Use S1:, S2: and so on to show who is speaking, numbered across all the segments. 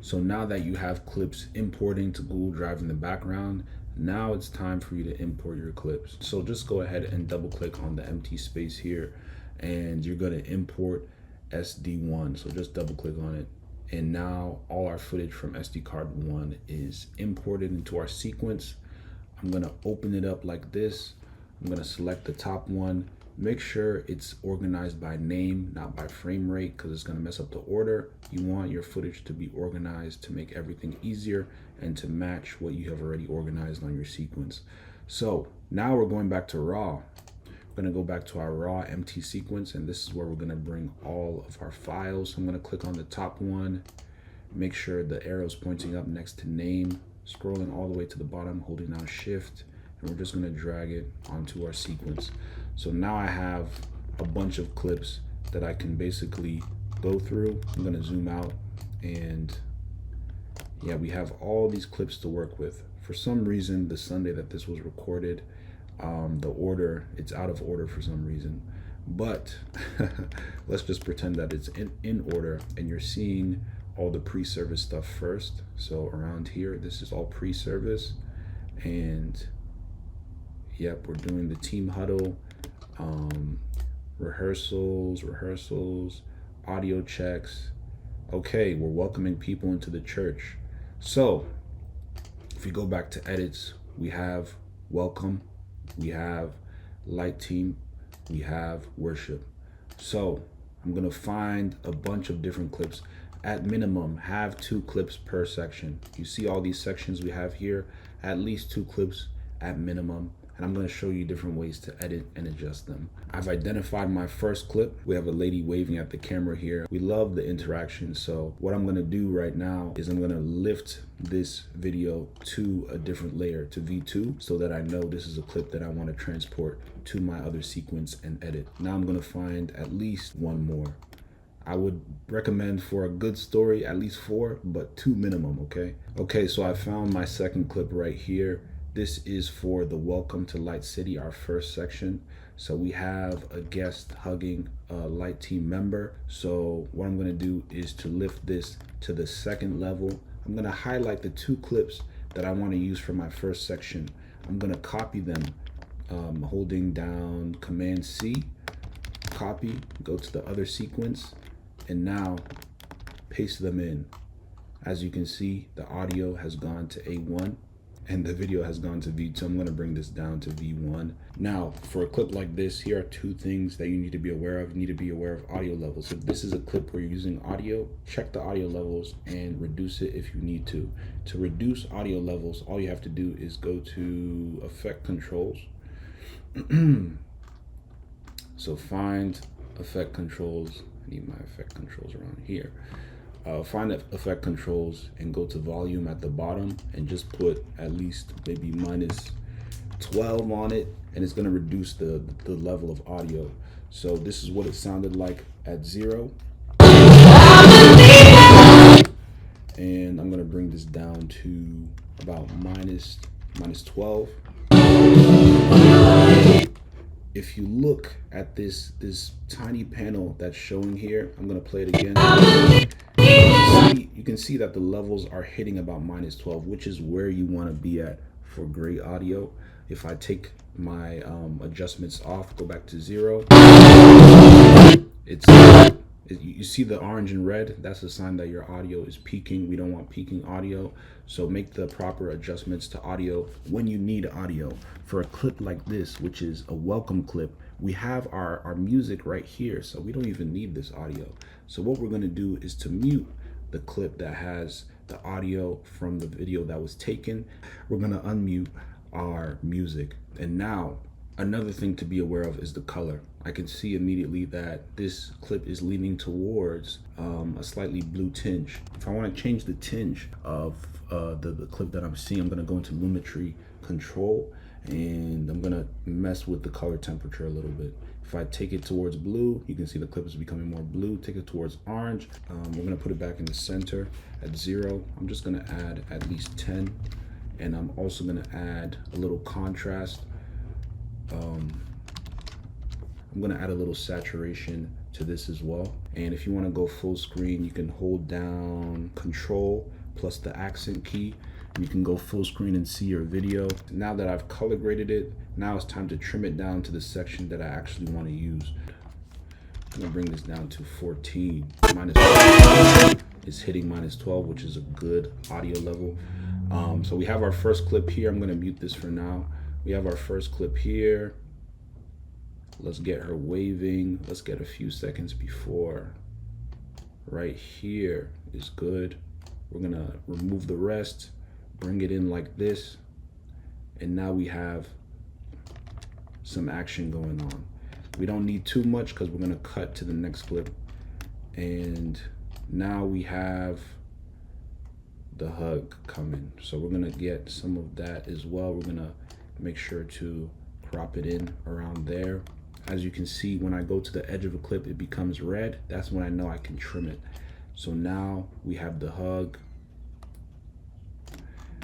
S1: So now that you have clips importing to Google Drive in the background, now it's time for you to import your clips. So just go ahead and double click on the empty space here, and you're gonna import SD1. So just double click on it. And now all our footage from SD card 1 is imported into our sequence. I'm gonna open it up like this. I'm gonna select the top one. Make sure it's organized by name, not by frame rate, because it's gonna mess up the order. You want your footage to be organized to make everything easier and to match what you have already organized on your sequence. So now we're going back to RAW. We're gonna go back to our RAW empty sequence, and this is where we're gonna bring all of our files. So I'm gonna click on the top one, make sure the arrow's pointing up next to name, scrolling all the way to the bottom, holding down Shift, and we're just gonna drag it onto our sequence. So now I have a bunch of clips that I can basically go through. I'm gonna zoom out, and yeah, we have all these clips to work with. For some reason, the Sunday that this was recorded, the order, it's out of order for some reason. But let's just pretend that it's in order, and you're seeing all the pre-service stuff first. So around here, this is all pre-service, and yep, we're doing the team huddle, rehearsals, audio checks. Okay, we're welcoming people into the church. So if we go back to edits, we have welcome, we have light team, we have worship. So I'm gonna find a bunch of different clips. At minimum, have 2 clips per section. You see all these sections we have here, at least 2 clips at minimum. And I'm gonna show you different ways to edit and adjust them. I've identified my first clip. We have a lady waving at the camera here. We love the interaction. So what I'm gonna do right now is I'm gonna lift this video to a different layer, to V2, so that I know this is a clip that I wanna transport to my other sequence and edit. Now I'm gonna find at least 1 more. I would recommend, for a good story, at least 4, but 2 minimum, okay? Okay, so I found my second clip right here. This is for the Welcome to Light City, our first section. So we have a guest hugging a Light Team member. So what I'm gonna do is to lift this to the second level. I'm gonna highlight the 2 clips that I wanna use for my first section. I'm gonna copy them, holding down Command C, copy, go to the other sequence, and now paste them in. As you can see, the audio has gone to A1 and the video has gone to V2. I'm gonna bring this down to V1. Now, for a clip like this, here are 2 things that you need to be aware of. You need to be aware of audio levels. If this is a clip where you're using audio, check the audio levels and reduce it if you need to. To reduce audio levels, all you have to do is go to Effect Controls. So find Effect Controls. I need my Effect Controls around here. Find Effect Controls and go to volume at the bottom and just put at least maybe -12 on it, and it's gonna reduce the level of audio. So this is what it sounded like at 0. And I'm gonna bring this down to about -12. If you look at this tiny panel that's showing here, I'm gonna play it again. You can see that the levels are hitting about -12, which is where you wanna be at for great audio. If I take my adjustments off, go back to 0, you see the orange and red, that's a sign that your audio is peaking. We don't want peaking audio. So make the proper adjustments to audio when you need audio. For a clip like this, which is a welcome clip, we have our music right here, so we don't even need this audio. So what we're gonna do is to mute the clip that has the audio from the video that was taken. We're gonna unmute our music. And now, another thing to be aware of is the color. I can see immediately that this clip is leaning towards a slightly blue tinge. If I want to change the tinge of the clip that I'm seeing, I'm going to go into Lumetri Control, and I'm going to mess with the color temperature a little bit. If I take it towards blue, you can see the clip is becoming more blue. Take it towards orange. We're going to put it back in the center at 0. I'm just going to add at least 10, and I'm also going to add a little contrast. I'm gonna add a little saturation to this as well. And if you want to go full screen, you can hold down Control plus the accent key. You can go full screen and see your video. Now that I've color graded it, now it's time to trim it down to the section that I actually want to use. I'm gonna bring this down to 14. -12 is hitting -12, which is a good audio level. So we have our first clip here. I'm gonna mute this for now. We have our first clip here. Let's get her waving. Let's get a few seconds before. Right here is good. We're gonna remove the rest, bring it in like this. And now we have some action going on. We don't need too much because we're gonna cut to the next clip. And now we have the hug coming. So we're gonna get some of that as well. We're gonna make sure to crop it in around there. As you can see, when I go to the edge of a clip, it becomes red. That's when I know I can trim it. So now we have the hug.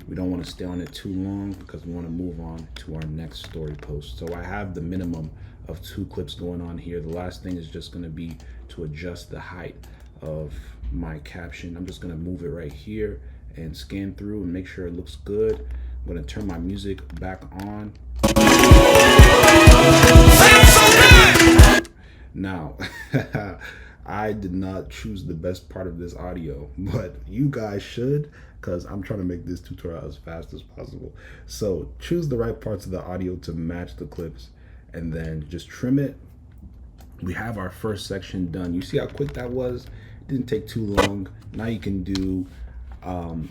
S1: We don't want to stay on it too long because we want to move on to our next story post. So I have the minimum of 2 clips going on here. The last thing is just going to be to adjust the height of my caption. I'm just going to move it right here and scan through and make sure it looks good. I'm going to turn my music back on. Now, I did not choose the best part of this audio, but you guys should, because I'm trying to make this tutorial as fast as possible. So choose the right parts of the audio to match the clips and then just trim it. We have our first section done. You see how quick that was? It didn't take too long. Now you can do,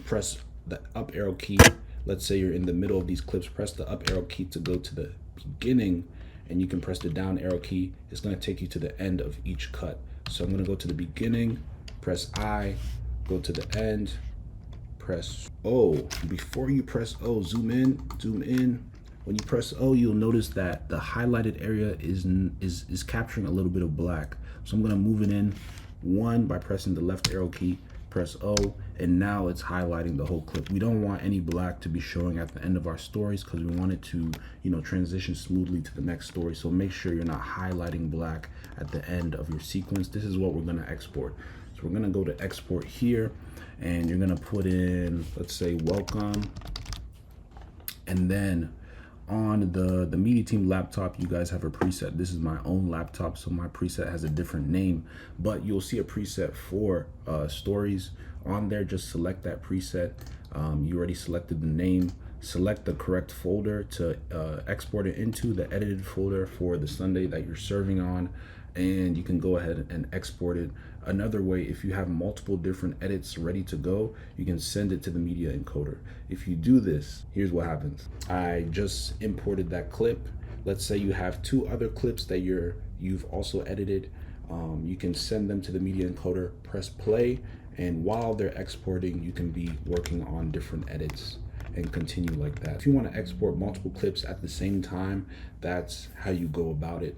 S1: press the up arrow key. Let's say you're in the middle of these clips, press the up arrow key to go to the beginning, and you can press the down arrow key. It's gonna take you to the end of each cut. So I'm gonna go to the beginning, press I, go to the end, press O. Before you press O, zoom in, zoom in. When you press O, you'll notice that the highlighted area is capturing a little bit of black. So I'm gonna move it in one by pressing the left arrow key, press O, and now it's highlighting the whole clip. We don't want any black to be showing at the end of our stories because we want it to, transition smoothly to the next story. So make sure you're not highlighting black at the end of your sequence. This is what we're gonna export. So we're gonna go to export here, and you're gonna put in, let's say, welcome, and then on the Media Team laptop, you guys have a preset. This is my own laptop, so my preset has a different name, but you'll see a preset for stories on there. Just select that preset. You already selected the name. Select the correct folder to export it into, the edited folder for the Sunday that you're serving on, and you can go ahead and export it. Another way, if you have multiple different edits ready to go, you can send it to the media encoder. If you do this, here's what happens. I just imported that clip. Let's say you have 2 other clips that you've also edited. You can send them to the media encoder, press play, and while they're exporting, you can be working on different edits and continue like that. If you want to export multiple clips at the same time, that's how you go about it.